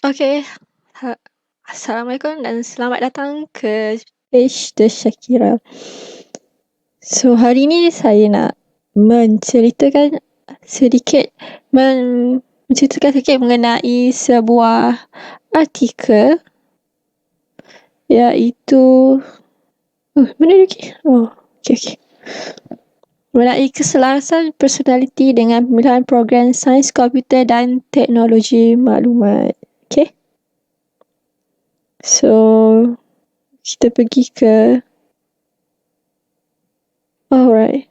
Okay. Assalamualaikum dan selamat datang ke page The Shakira. So, hari ni saya nak menceritakan sedikit mengenai sebuah artikel, iaitu mana lagi? Okay. Mengenai keselarasan personaliti dengan pemilihan program sains komputer dan teknologi maklumat. Okay. So, kita pergi ke alright.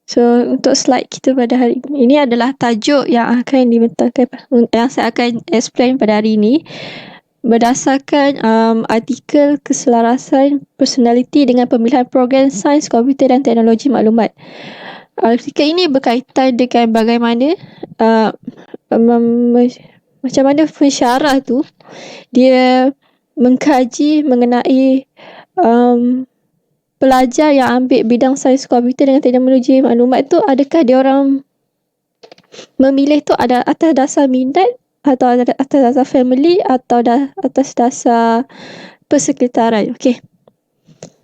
So, untuk slide kita pada hari ini adalah tajuk yang akan dibentangkan, yang saya akan explain pada hari ini berdasarkan artikel keselarasan personaliti dengan pemilihan program sains komputer dan teknologi maklumat. Artikel ini berkaitan dengan bagaimana macam mana pensyarah tu dia mengkaji mengenai pelajar yang ambil bidang sains komputer dengan teknologi maklumat tu, adakah dia orang memilih tu ada atas dasar minat atau atas dasar family atau atas dasar persekitaran. Okay.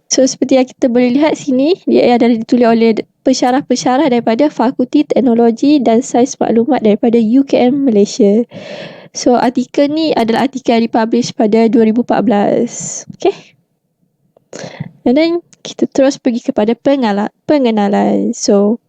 So, seperti yang kita boleh lihat sini, dia adalah ditulis oleh pensyarah-pensyarah daripada Fakulti Teknologi dan Sains Maklumat daripada UKM Malaysia. So, artikel ni adalah artikel yang dipublish pada 2014. Okay. And then, kita terus pergi kepada pengenalan. So,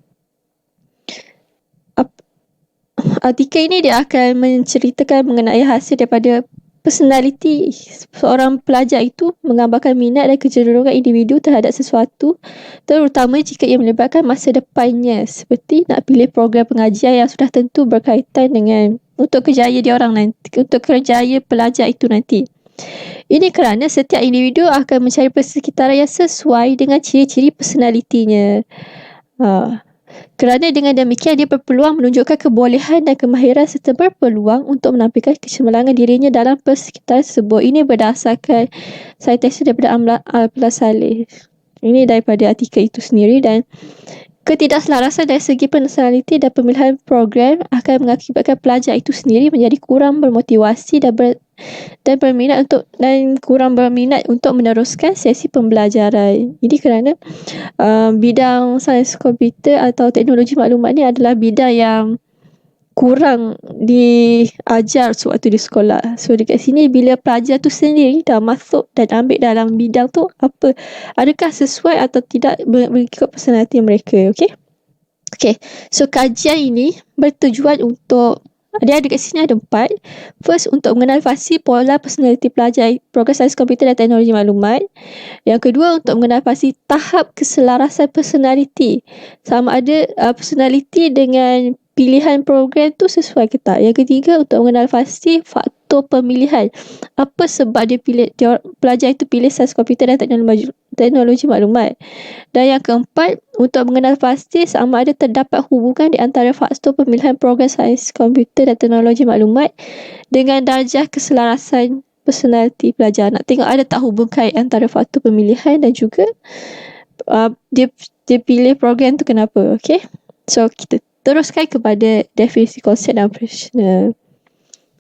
artikel ini dia akan menceritakan mengenai hasil daripada personaliti seorang pelajar itu, menggambarkan minat dan kecenderungan individu terhadap sesuatu, terutama jika ia melibatkan masa depannya, seperti nak pilih program pengajian yang sudah tentu berkaitan dengan untuk kerjaya dia orang nanti, untuk kerjaya pelajar itu nanti. Ini kerana setiap individu akan mencari persekitaran yang sesuai dengan ciri-ciri personalitinya. Kerana dengan demikian dia berpeluang menunjukkan kebolehan dan kemahiran serta berpeluang untuk menampilkan kecemerlangan dirinya dalam persekitaran tersebut. Ini berdasarkan citasi daripada Abdullah Saleh. Ini daripada artikel itu sendiri. Dan ketidakselarasan dari segi personaliti dan pemilihan program akan mengakibatkan pelajar itu sendiri menjadi kurang bermotivasi dan kurang berminat untuk meneruskan sesi pembelajaran. Ini kerana bidang sains komputer atau teknologi maklumat ni adalah bidang yang kurang diajar sewaktu di sekolah. So, dekat sini bila pelajar tu sendiri dah masuk dan ambil dalam bidang tu, adakah sesuai atau tidak mengikut personaliti mereka. Okay. So, kajian ini bertujuan untuk, dia ada kat sini ada 4. First, untuk mengenal fasi pola personaliti pelajar program sains komputer dan teknologi maklumat. Yang kedua, untuk mengenal fasi tahap keselarasan personaliti, sama ada personaliti dengan pilihan program tu sesuai ke tak. Yang ketiga, untuk mengenal fasi faktor pemilihan, apa sebab pelajar itu pilih sains komputer dan teknologi maklumat. Dan yang keempat, untuk mengenal pasti sama ada terdapat hubungan di antara faktor pemilihan program sains komputer dan teknologi maklumat dengan darjah keselarasan personaliti pelajar. Nak tengok ada tak hubungan antara faktor pemilihan dan juga dia pilih program tu kenapa. Okay. So, kita teruskan kepada definisi konsep dan operasional.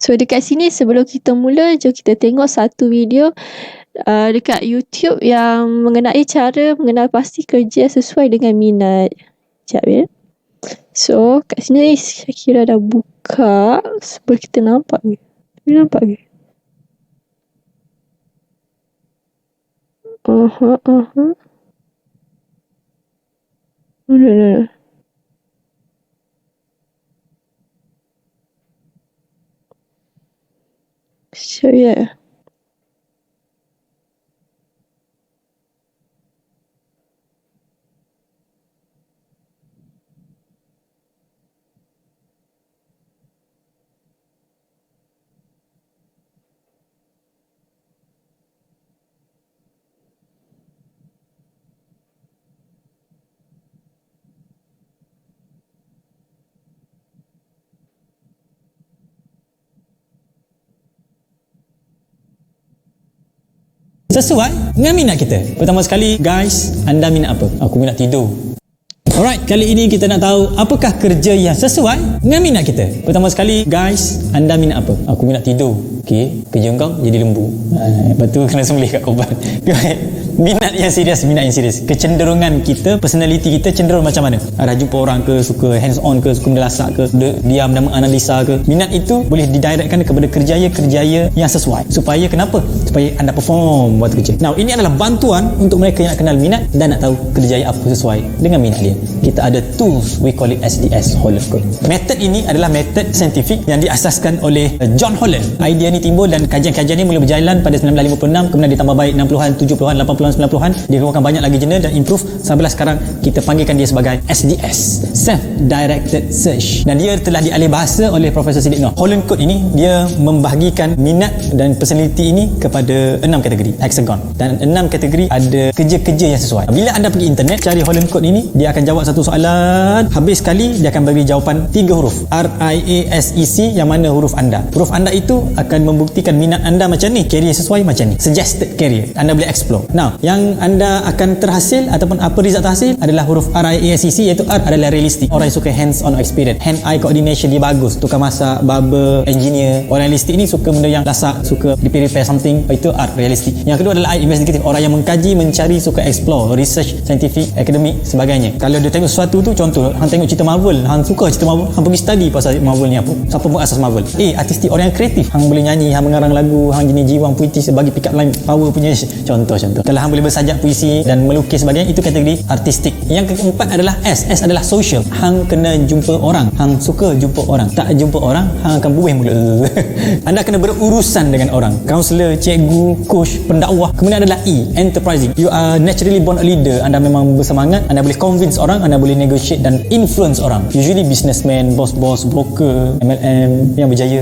So, dekat sini sebelum kita mula, jom kita tengok satu video dekat YouTube yang mengenai cara mengenal pasti kerja sesuai dengan minat. Sekejap ya. So, kat sini Shakira dah buka. Sebelum kita nampak ke? Nampak ke? No. So, yeah. Sesuai dengan minat kita. Pertama sekali, guys, anda minat apa? Aku minat tidur. Alright, kali ini kita nak tahu apakah kerja yang sesuai dengan minat kita. Pertama sekali, guys, anda minat apa? Aku minat tidur. Okey, kerja kau jadi lembu. Lepas tu kena sembelih kat korban. Minat yang serius. Kecenderungan kita, personality kita cenderung macam mana? Ada jumpa orang ke, suka hands on ke, suka melasak ke, diam dan menganalisa ke. Minat itu boleh didirectkan kepada kerjaya yang sesuai. Supaya kenapa? Supaya anda perform waktu kerja. Now, ini adalah bantuan untuk mereka yang nak kenal minat dan nak tahu kerjaya apa sesuai dengan minat dia. Kita ada tools, we call it SDS, Holland Code. Metod ini adalah metod saintifik yang diasaskan oleh John Holland. Idea ni timbul dan kajian-kajian ni mula berjalan pada 1956, kemudian ditambah baik 60-an, 70-an, 80-an, 90-an. Dia keluarkan banyak lagi jurnal dan improve sampailah sekarang kita panggilkan dia sebagai SDS, Self-Directed Search. Dan dia telah dialih bahasa oleh Profesor Siddiq Noh. Holland Code ini dia membahagikan minat dan personality ini kepada 6 kategori, hexagon. Dan 6 kategori ada kerja-kerja yang sesuai. Bila anda pergi internet cari Holland Code ini, dia akan jawab satu soalan, habis sekali dia akan bagi jawapan 3 huruf, RIASEC, yang mana huruf anda. Huruf anda itu akan membuktikan minat anda macam ni, career sesuai macam ni, suggested career, anda boleh explore. Now, yang anda akan terhasil ataupun apa result terhasil adalah huruf RIASEC, iaitu R adalah realistic, orang yang suka hands on experience, hand eye coordination dia bagus, tukang masak, barber, engineer. Orang realistic ni suka benda yang lasak, suka repair something, itu R, realistic. Yang kedua adalah I, investigative, orang yang mengkaji, mencari, suka explore, research, scientific, akademik, sebagainya. Kalau dia tengok sesuatu tu, contoh hang tengok cerita Marvel, hang suka cerita Marvel, hang pergi study pasal Marvel ni apa, siapa pun asas Marvel. Artistik, orang yang kreatif, hang boleh nyanyi, hang mengarang lagu, hang jenis jiwang puitis, bagi pick up line power punya contoh. Kalau hang boleh bersajak puisi dan melukis sebagainya, itu kategori artistik. Yang keempat adalah S adalah social, hang kena jumpa orang, hang suka jumpa orang, tak jumpa orang hang akan buih mulut. Anda kena berurusan dengan orang, kaunselor, cikgu, coach, pendakwah. Kemudian adalah E, enterprising, you are naturally born a leader, anda memang bersemangat, anda boleh convince orang, anda boleh negotiate dan influence orang, usually businessman, bos-bos, broker, MLM yang berjaya.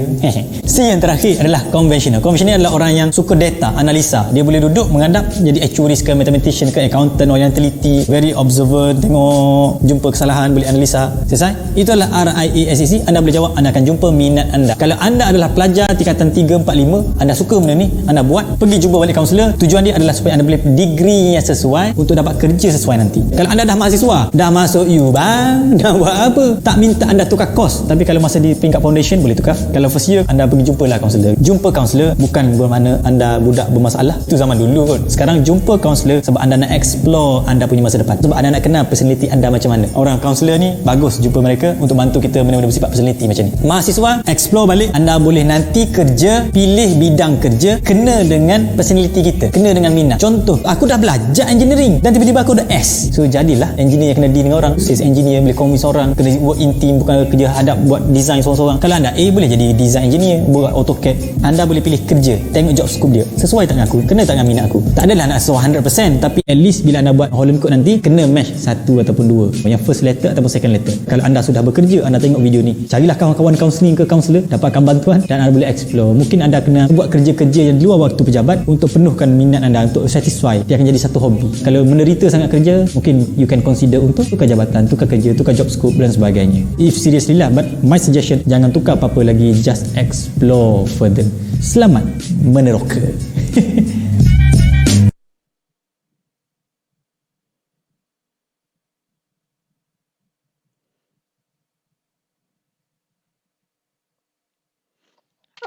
C yang terakhir adalah conventional. Conventional adalah orang yang suka data, analisa, dia boleh duduk menghadap jadi actuaries ke, mathematician ke, accountant, orang yang teliti, very observant, tengok, jumpa kesalahan, boleh analisa. Selesai? Itu adalah RIASEC. Anda boleh jawab, anda akan jumpa minat anda. Kalau anda adalah pelajar tingkatan 3, 4, 5, anda suka benda ni, anda buat, pergi jumpa balik kaunselor. Tujuan dia adalah supaya anda boleh degree yang sesuai untuk dapat kerja sesuai nanti. Kalau anda dah mahasiswa, dah masuk bang, dah buat apa, tak minta anda tukar kos, tapi kalau masa di peringkat foundation boleh tukar. Kalau first year, anda pergi jumpalah kaunselor. Jumpa kaunselor bukan bermakna anda budak bermasalah, itu zaman dulu kot. Sekarang jumpa kaunselor sebab anda nak explore anda punya masa depan, sebab anda nak kenal personality anda macam mana. Orang kaunselor ni bagus jumpa mereka untuk bantu kita benda-benda bersifat personality macam ni. Mahasiswa, explore balik, anda boleh nanti kerja, pilih bidang kerja kena dengan personality kita, kena dengan minat. Contoh, aku dah belajar engineering dan tiba-tiba aku dah S, so jadilah engineer yang kena deal dengan orang, sales engineer, boleh convince orang, kena work in team, bukan kerja hadap buat design seorang-seorang. Kalau anda A, boleh jadi design engineer, buat AutoCAD. Anda boleh pilih kerja, tengok job scope dia sesuai tak dengan aku, kena tak dengan minat aku. Tak adalah nak sesuai 100%, tapi at least bila anda buat Holland Code nanti kena match satu ataupun dua, yang first letter ataupun second letter. Kalau anda sudah bekerja, anda tengok video ni, carilah kawan-kawan counselling ke kaunselor, dapatkan bantuan dan anda boleh explore. Mungkin anda kena buat kerja-kerja yang di luar waktu pejabat untuk penuhkan minat anda, untuk satisfy, dia akan jadi satu hobi. Kalau menderita sangat kerja, mungkin you can consider untuk tukar jabatan, tukar kerja, tukar job scope dan sebagainya. If seriously lah, but my suggestion, jangan tukar apa-apa lagi, just explore further. Selamat meneroka.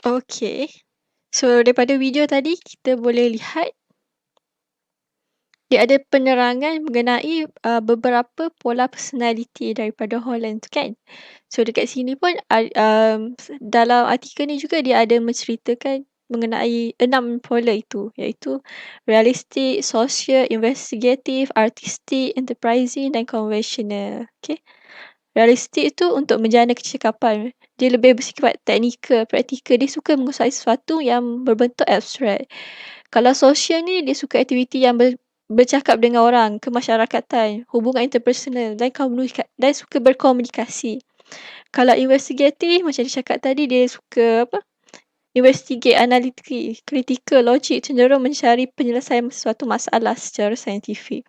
Okay. So, daripada video tadi, kita boleh lihat dia ada penerangan mengenai beberapa pola personality daripada Holland tu kan. So, dekat sini pun dalam artikel ni juga dia ada menceritakan mengenai 6 pola itu, iaitu realistic, social, investigative, artistic, enterprising dan conventional. Okay. Realistik itu untuk menjana kecekapan. Dia lebih bersifat teknikal, praktikal. Dia suka menguasai sesuatu yang berbentuk abstrak. Kalau sosial ni, dia suka aktiviti yang bercakap dengan orang, kemasyarakatan, hubungan interpersonal dan suka berkomunikasi. Kalau investigatif, macam dia cakap tadi, dia suka investigate, analitik, kritikal, logik, cenderung mencari penyelesaian suatu masalah secara saintifik.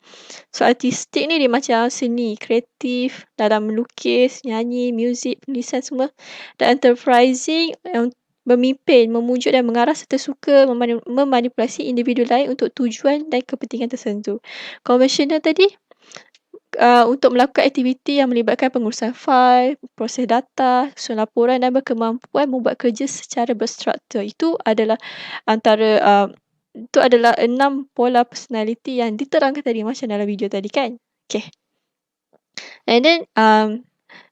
So, artistik ni dia macam seni, kreatif, dalam melukis, nyanyi, muzik, penulisan semua. Dan enterprising, memimpin, memujuk dan mengarah serta suka memanipulasi individu lain untuk tujuan dan kepentingan tertentu. Conventional tadi, untuk melakukan aktiviti yang melibatkan pengurusan fail, proses data, susun laporan dan berkemampuan membuat kerja secara berstruktur. Itu adalah itu adalah 6 pola personality yang diterangkan tadi macam dalam video tadi kan. Okay. And then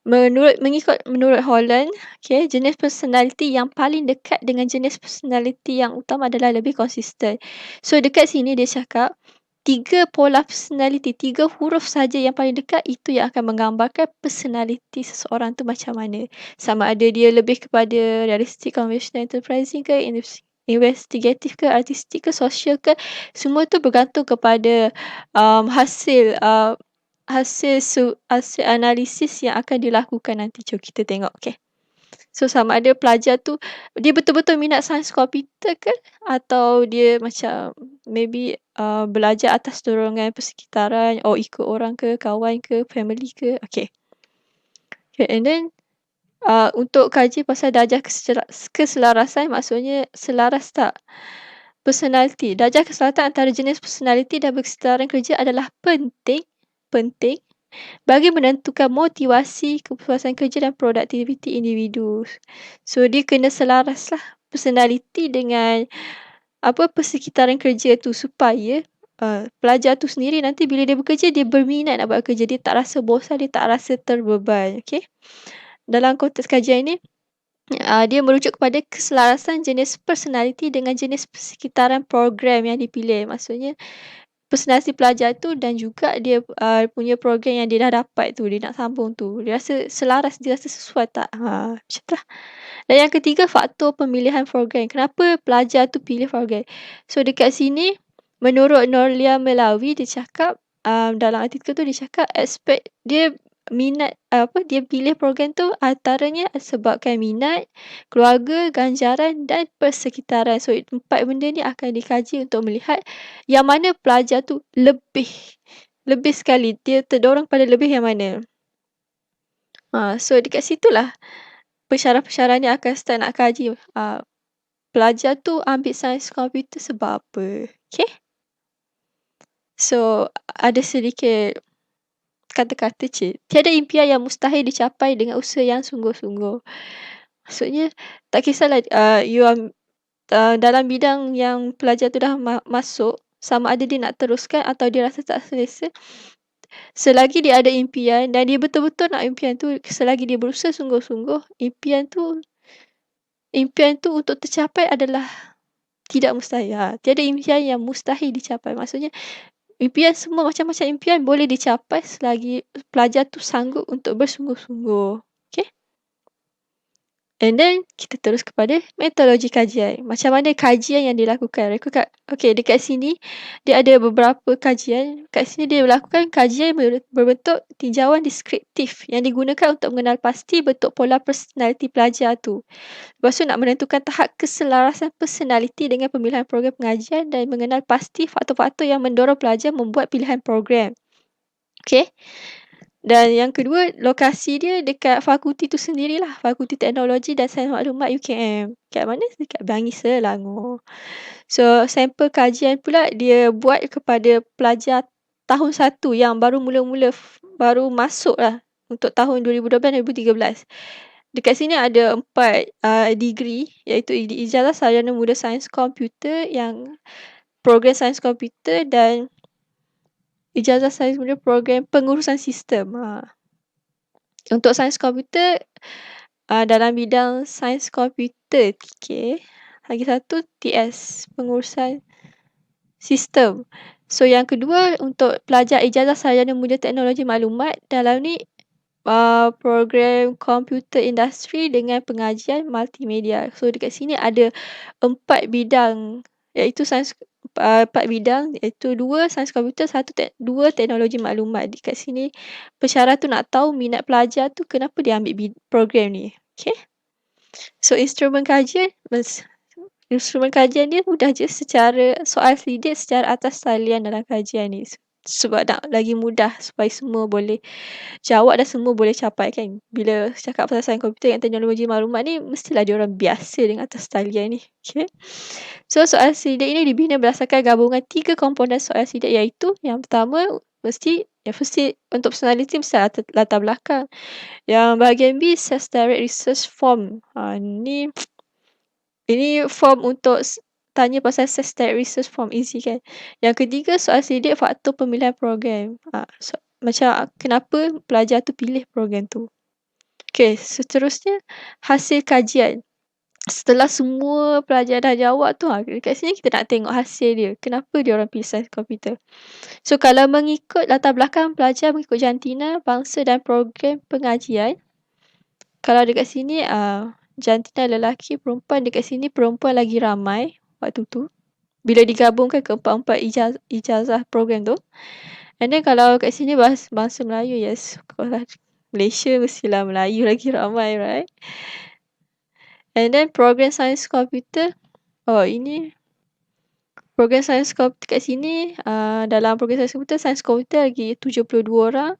menurut Holland, okay, jenis personality yang paling dekat dengan jenis personality yang utama adalah lebih konsisten. So dekat sini dia cakap 3 pola personality, 3 huruf saja yang paling dekat itu yang akan menggambarkan personality seseorang tu macam mana. Sama ada dia lebih kepada realistic, conventional, enterprising ke, investigatif ke, artistik ke, social ke, semua tu bergantung kepada hasil analisis yang akan dilakukan nanti. Jom kita tengok, okay. So sama ada pelajar tu dia betul-betul minat sains komputer ke atau dia macam maybe belajar atas dorongan persekitaran, ikut orang ke, kawan ke, family ke. Okay. Okay, and then untuk kaji pasal darjah keselarasan, maksudnya selaras tak personality. Darjah keselarasan antara jenis personality dan kesetaraan kerja adalah penting bagi menentukan motivasi, kepuasan kerja dan produktiviti individu. So dia kena selaras lah personality dengan persekitaran kerja tu supaya pelajar tu sendiri nanti bila dia bekerja dia berminat nak buat kerja, dia tak rasa bosan, dia tak rasa terbeban. Okay. Dalam konteks kajian ini dia merujuk kepada keselarasan jenis personality dengan jenis persekitaran program yang dipilih. Maksudnya personality pelajar tu dan juga dia punya program yang dia dah dapat tu, dia nak sambung tu. Dia rasa selaras, dia rasa sesuai tak? Macam tu lah. Dan yang ketiga, faktor pemilihan program. Kenapa pelajar tu pilih program? So dekat sini, menurut Norlia Melawi, dia cakap, dalam artikel tu dia cakap aspek dia minat, dia pilih program tu antaranya sebabkan minat, keluarga, ganjaran dan persekitaran. So 4 benda ni akan dikaji untuk melihat yang mana pelajar tu lebih sekali dia terdorong pada lebih yang mana. So dekat situlah pensyarah-pensyarah ni akan start nak kaji pelajar tu ambil sains komputer sebab apa. Okay. So ada sedikit kata-kata tiada impian yang mustahil dicapai dengan usaha yang sungguh-sungguh. Maksudnya tak kisahlah you dalam bidang yang pelajar tu dah masuk, sama ada dia nak teruskan atau dia rasa tak selesa, selagi dia ada impian dan dia betul-betul nak impian tu, selagi dia berusaha sungguh-sungguh, impian tu untuk tercapai adalah tidak mustahil. Tiada impian yang mustahil dicapai. Maksudnya impian semua macam-macam impian boleh dicapai selagi pelajar tu sanggup untuk bersungguh-sungguh. Okay. And then kita terus kepada metodologi kajian. Macam mana kajian yang dilakukan. Okay, dekat sini dia ada beberapa kajian. Kat sini dia melakukan kajian berbentuk tinjauan deskriptif yang digunakan untuk mengenal pasti bentuk pola personality pelajar tu. Lepas tu nak menentukan tahap keselarasan personality dengan pemilihan program pengajian dan mengenal pasti faktor-faktor yang mendorong pelajar membuat pilihan program. Okay. Dan yang kedua, lokasi dia dekat fakulti tu sendirilah. Fakulti Teknologi dan Sains Maklumat UKM. Kat mana? Dekat Bangi, Selangor. So, sampel kajian pula dia buat kepada pelajar tahun 1 yang baru mula-mula, baru masuk lah untuk tahun 2012-2013. Dekat sini ada 4 degree, iaitu ijazah sarjana muda sains komputer yang program sains komputer dan ijazah sains muda program pengurusan sistem. Untuk sains komputer dalam bidang sains komputer TK, lagi satu TS pengurusan sistem. So yang kedua untuk pelajar ijazah sarjana muda teknologi maklumat, dalam ni program computer industry dengan pengajian multimedia. So dekat sini ada 4 bidang, iaitu sains 4 bidang, iaitu 2 sains komputer, 2 teknologi maklumat. Dekat sini pensyarah tu nak tahu minat pelajar tu kenapa dia ambil program ni. Okay. So instrumen kajian dia mudah je, secara soal sidik secara atas talian dalam kajian ni. Sebab nak lagi mudah supaya semua boleh jawab dan semua boleh capai kan. Bila cakap pasal sains komputer dan teknologi maklumat ni, mestilah dia orang biasa dengan atas talian ni. Okay. So soal sidik ini dibina berdasarkan gabungan 3 komponen soal sidik, iaitu yang pertama mesti Yang first untuk personality mesti latar belakang. Yang bahagian B, self direct research form. Ini form untuk tanya pasal self direct research form, easy kan. Yang ketiga, soal sidik faktor pemilihan program. Macam kenapa pelajar tu pilih program tu. Okay, seterusnya hasil kajian. Setelah semua pelajar dah jawab tu, dekat sini kita nak tengok hasil dia. Kenapa dia orang pilih sains komputer. So kalau mengikut latar belakang pelajar, mengikut jantina, bangsa dan program pengajian. Kalau dekat sini jantina lelaki, perempuan, dekat sini perempuan lagi ramai waktu tu. Bila digabungkan keempat-empat ijazah program tu. And then kalau kat sini bangsa Melayu, yes. Kalau Malaysia mestilah Melayu lagi ramai, right? And then program sains komputer. Ini program sains komputer kat sini. Dalam program sains komputer lagi 72 orang.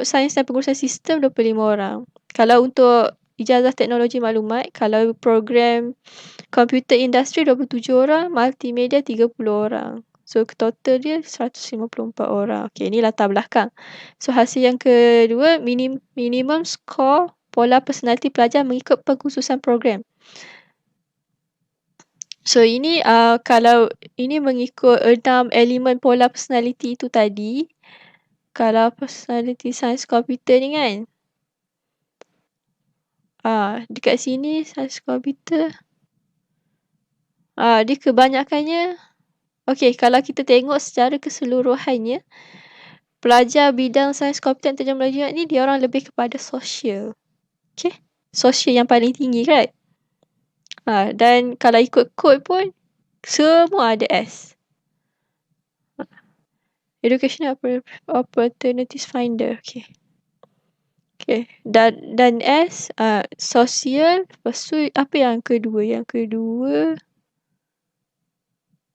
Sains dan pengurusan sistem 25 orang. Kalau untuk ijazah teknologi maklumat, kalau program komputer industri 27 orang, multimedia 30 orang. So total dia 154 orang. Okay, ini latar belakang. So hasil yang kedua, minimum score pola personality pelajar mengikut pengkhususan program. So ini kalau ini mengikut 6 elemen pola personality itu tadi. Kalau personality science komputer ni kan. Dekat sini sains komputer. Dia kebanyakannya. Okay, kalau kita tengok secara keseluruhannya, pelajar bidang sains komputer dan teknologi ni dia orang lebih kepada sosial. Okay, sosial yang paling tinggi kan. Dan kalau ikut kod pun semua ada S. Educational Opportunities Finder. Okay. Dan S sosial. Lepas tu apa yang kedua? Yang kedua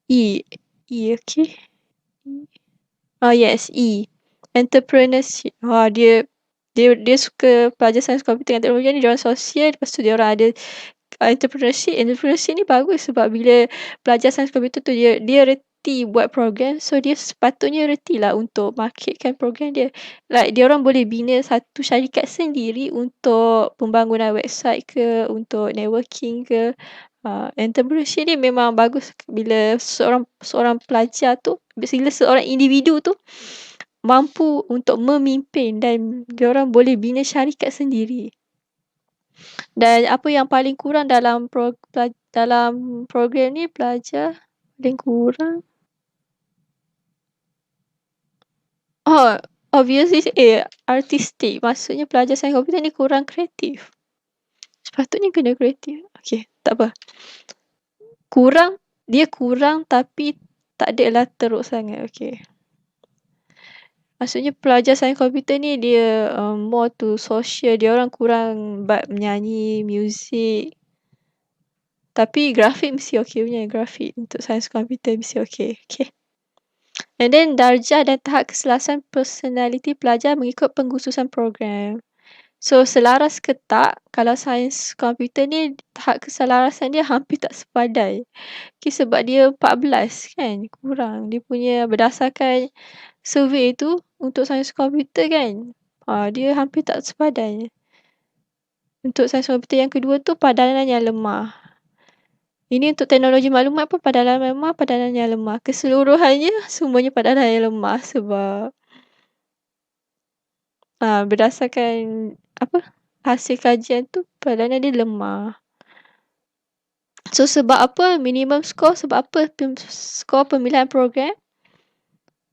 E. Okay. Yes, E. Entrepreneurship. Dia suka pelajar sains komputer dan teknologi ni, dia orang sosial. Lepas tu dia orang ada entrepreneurship. Entrepreneurship ni bagus sebab bila pelajar sains komputer tu dia reti buat program. So dia sepatutnya reti lah untuk marketkan program dia. Like dia orang boleh bina satu syarikat sendiri untuk pembangunan website ke, untuk networking ke. Entrepreneurship ni memang bagus bila seorang pelajar tu, bila seorang individu tu mampu untuk memimpin dan diorang boleh bina syarikat sendiri. Dan apa yang paling kurang dalam program ni, pelajar paling kurang. Obviously artistik. Maksudnya pelajar sains komputer ni kurang kreatif. Sepatutnya kena kreatif. Okay, tak apa. Dia kurang tapi tak adalah teruk sangat. Okay. Maksudnya pelajar sains komputer ni dia more to social. Dia orang kurang menyanyi, muzik. Tapi grafik mesti okay punya. Grafik untuk sains komputer mesti okay. Okay. And then darjah dan tahap keselasan personality pelajar mengikut pengkhususan program. So selaras ke tak, kalau sains komputer ni tahap keselarasan dia hampir tak sepadan. Okay, sebab dia 14 kan, kurang. Dia punya berdasarkan survey tu untuk sains komputer kan, dia hampir tak sepadan. Untuk sains komputer yang kedua tu padanan yang lemah. Ini untuk teknologi maklumat pun padanan lemah, padanan yang lemah. Keseluruhannya semuanya padanan yang lemah sebab berdasarkan hasil kajian tu padanan dia lemah. So sebab apa minimum score? Sebab apa skor pemilihan program?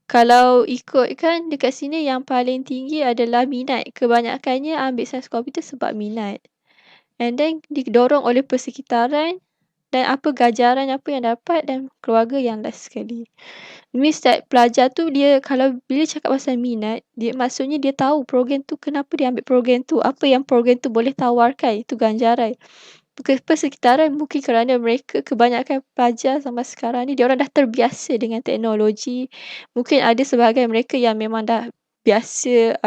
Kalau ikutkan dekat sini yang paling tinggi adalah minat. Kebanyakannya ambil sains komputer sebab minat. And then didorong oleh persekitaran dan ganjaran apa yang dapat dan keluarga yang last sekali. Means that pelajar tu dia kalau bila cakap pasal minat, dia maksudnya dia tahu program tu, kenapa dia ambil program tu, apa yang program tu boleh tawarkan, itu ganjaran. Persekitaran mungkin kerana mereka kebanyakan pelajar sampai sekarang ni dia orang dah terbiasa dengan teknologi. Mungkin ada sebahagian mereka yang memang dah biasa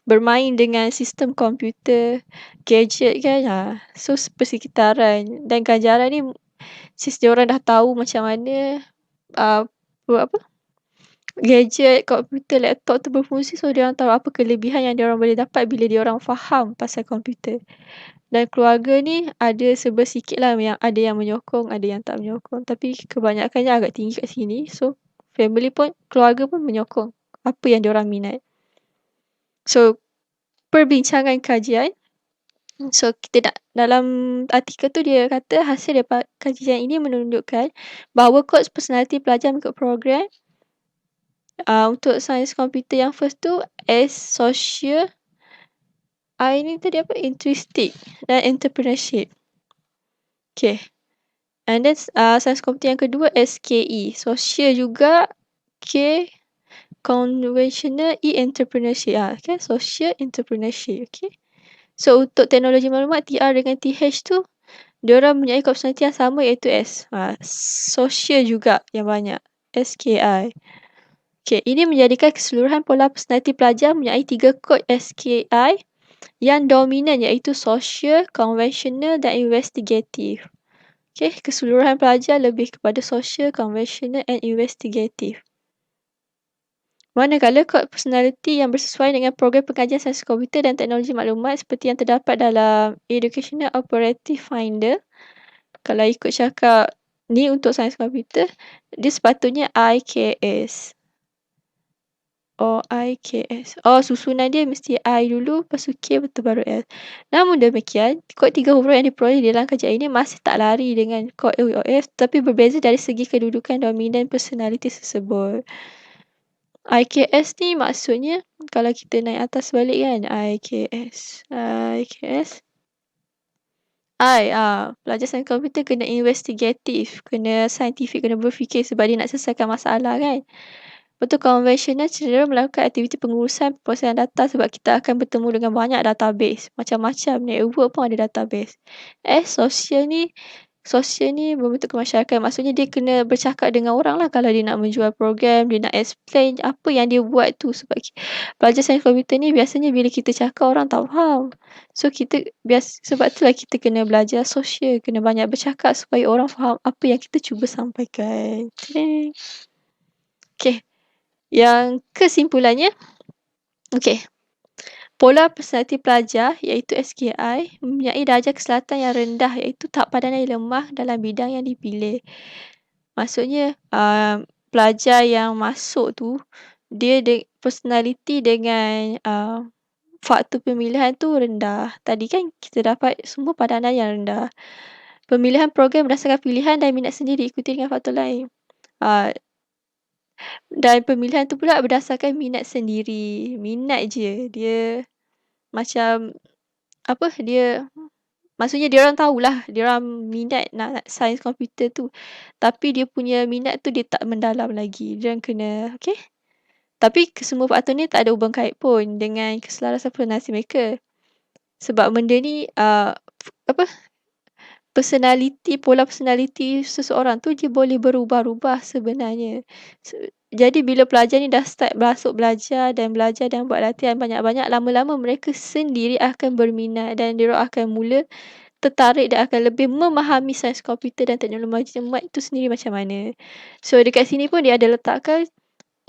bermain dengan sistem komputer, gadget kan. So persekitaran dan ganjaran ni since dia orang dah tahu macam mana gadget, komputer, laptop tu berfungsi, so diorang tahu apa kelebihan yang diorang boleh dapat bila diorang faham pasal komputer. Dan keluarga ni ada serba sikit lah, yang ada yang menyokong, ada yang tak menyokong. Tapi kebanyakannya agak tinggi kat sini. So, family pun, keluarga pun menyokong apa yang diorang minat. So, perbincangan kajian. So, kita nak, dalam artikel tu dia kata hasil daripada kajian ini menunjukkan bahawa coach personality pelajar mengikut program untuk sains komputer yang first tu as social, I ni tadi apa? Intrinsic dan entrepreneurship. Okay. And then sains komputer yang kedua SKE. Social juga. K. Conventional. E. Entrepreneurship. Okay. Social entrepreneurship. Okay. So untuk teknologi maklumat TR dengan TH tu, diorang mempunyai personality yang sama iaitu S. Social juga yang banyak. SKI. Okay. Ini menjadikan keseluruhan pola personality pelajar mempunyai 3 kod SKI yang dominan iaitu social, conventional dan investigative. Okay, keseluruhan pelajar lebih kepada social, conventional and investigative. Manakala kod personality yang bersesuaian dengan program pengajian sains komputer dan teknologi maklumat seperti yang terdapat dalam Educational Operative Finder, kalau ikut cakap ni untuk sains komputer, dia sepatutnya IKS. IKS. Susunan dia mesti I dulu, lepas tu K, betul baru S. Namun demikian, kod 3 huruf yang diperoleh dalam kajian ini masih tak lari dengan kod F, tapi berbeza dari segi kedudukan dominan personality tersebut. IKS ni maksudnya, kalau kita naik atas balik kan, IKS. Pelajar sains komputer kena investigatif, kena saintifik, kena berfikir sebab dia nak selesaikan masalah kan. Betul, konvensional cenderung melakukan aktiviti pengurusan perprosesaan data sebab kita akan bertemu dengan banyak database. Macam-macam network pun ada database. Sosial ni membentuk masyarakat. Maksudnya dia kena bercakap dengan orang lah kalau dia nak menjual program, dia nak explain apa yang dia buat tu. Sebab pelajar sains komputer ni biasanya bila kita cakap orang tak faham. So sebab itulah kita kena belajar sosial, kena banyak bercakap supaya orang faham apa yang kita cuba sampaikan. Okay. Yang kesimpulannya, okay, pola personality pelajar iaitu SKI mempunyai darjah keselatan yang rendah iaitu tahap padanan yang lemah dalam bidang yang dipilih. Maksudnya pelajar yang masuk tu, dia personality dengan faktor pemilihan tu rendah. Tadi kan kita dapat semua padanan yang rendah. Pemilihan program berdasarkan pilihan dan minat sendiri ikuti dengan faktor lain. Dan pemilihan tu pula berdasarkan minat sendiri. Minat je. Dia macam maksudnya dia orang tahulah dia orang minat nak sains komputer tu. Tapi dia punya minat tu dia tak mendalam lagi. Dia orang kena, okay? Tapi kesemua faktor ni tak ada hubung kait pun dengan keselarasan personality mereka. Sebab benda ni pola personality seseorang tu dia boleh berubah-ubah sebenarnya. Jadi bila pelajar ni dah start masuk belajar dan buat latihan banyak-banyak, lama-lama mereka sendiri akan berminat dan dia akan mula tertarik dan akan lebih memahami sains komputer dan teknologi maklumat itu sendiri macam mana. So dekat sini pun dia ada letakkan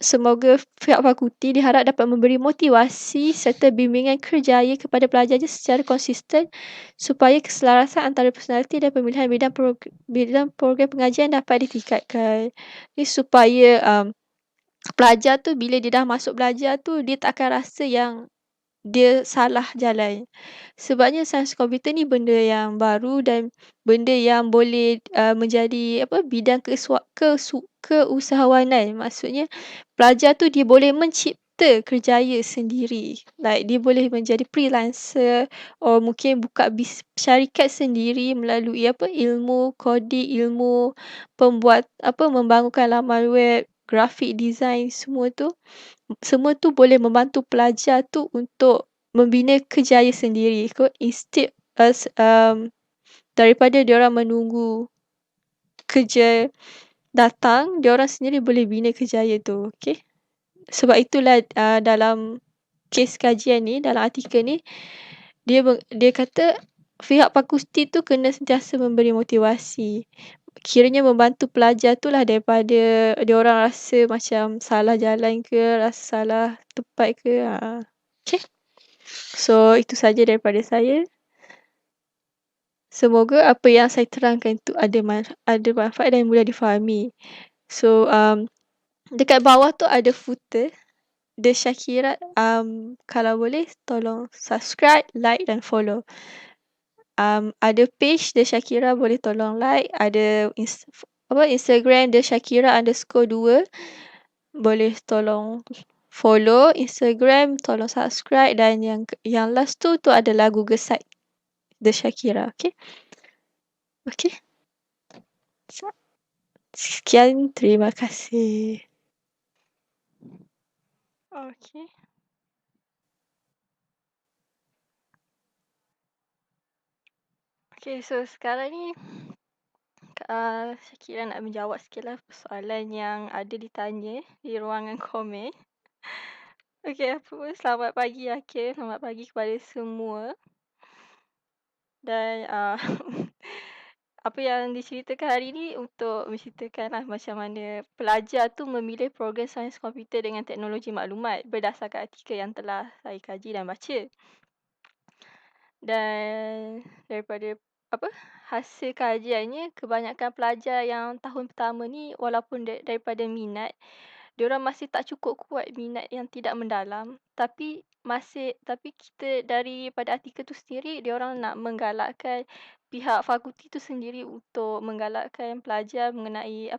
semoga pihak fakulti diharap dapat memberi motivasi serta bimbingan kerjaya kepada pelajarnya secara konsisten supaya keselarasan antara personaliti dan pemilihan bidang program pengajian dapat ditingkatkan. Ini supaya pelajar tu bila dia dah masuk belajar tu dia tak akan rasa yang dia salah jalan. Sebabnya sains komputer ni benda yang baru dan benda yang boleh menjadi bidang keusahawanan. Maksudnya pelajar tu dia boleh mencipta kerjaya sendiri. Like dia boleh menjadi freelancer atau mungkin buka syarikat sendiri melalui ilmu coding, ilmu membangunkan laman web, graphic design, semua tu boleh membantu pelajar tu untuk membina kerjaya sendiri instead daripada diorang menunggu kerja datang, diorang sendiri boleh bina kerjaya tu. Okay. Sebab itulah dalam kes kajian ni, dalam artikel ni, dia kata pihak fakulti tu kena sentiasa memberi motivasi. kiranya membantu pelajar tu lah daripada diorang rasa macam salah jalan ke, rasa salah tempat ke. Okay. So, itu saja daripada saya. Semoga apa yang saya terangkan tu ada manfaat dan mudah difahami. So, dekat bawah tu ada footer. The Shakira, kalau boleh tolong subscribe, like dan follow. Ada page The Shakira, boleh tolong like. Ada Instagram The Shakira _2. Boleh tolong follow Instagram, tolong subscribe, dan yang last tu adalah Google site The Shakira. Okay. Okay. Sekian, terima kasih. Okay. Okay, so sekarang ni Syakira nak menjawab sikitlah soalan yang ada ditanya di ruangan komen. Okay, apa pun selamat pagi Akil, selamat pagi kepada semua. Dan apa yang diceritakan hari ni untuk menceritakanlah macam mana pelajar tu memilih program sains komputer dengan teknologi maklumat berdasarkan artikel yang telah saya kaji dan baca. Dan daripada hasil kajiannya, kebanyakan pelajar yang tahun pertama ni walaupun daripada minat, diorang masih tak cukup kuat minat yang tidak mendalam, tapi kita daripada artikel tu sendiri, diorang nak menggalakkan pihak fakulti tu sendiri untuk menggalakkan pelajar mengenai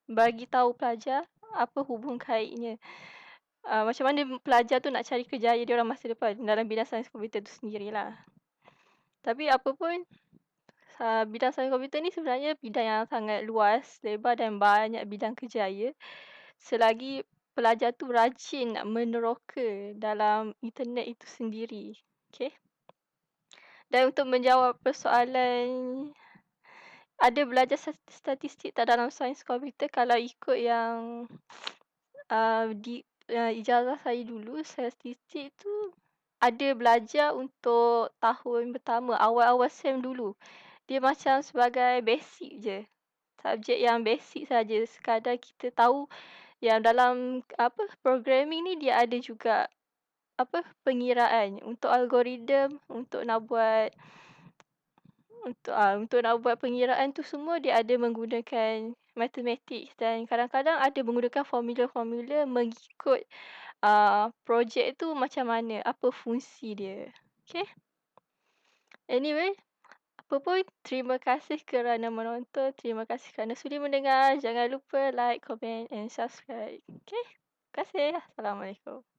bagi tahu pelajar apa hubung kaitnya. Macam mana pelajar tu nak cari kerjaya diorang masa depan dalam bidang sains komputer tu sendirilah. Tapi apa pun, bidang sains komputer ni sebenarnya bidang yang sangat luas, lebar dan banyak bidang kerjaya. Selagi pelajar tu rajin nak meneroka dalam internet itu sendiri. Okay. Dan untuk menjawab persoalan, ada belajar statistik tak dalam sains komputer? Kalau ikut yang ijazah saya dulu, statistik tu ada belajar untuk tahun pertama, awal-awal SEM dulu. Dia macam sebagai basic je. Subjek yang basic saja. Sekadar kita tahu yang dalam programming ni dia ada juga pengiraan untuk algoritma, untuk nak buat pengiraan tu semua dia ada menggunakan matematik, dan kadang-kadang ada menggunakan formula-formula mengikut projek tu macam mana, apa fungsi dia. Okay. Anyway, apa pun, terima kasih kerana menonton. Terima kasih kerana sudi mendengar. Jangan lupa like, comment and subscribe. Okay. Terima kasih. Assalamualaikum.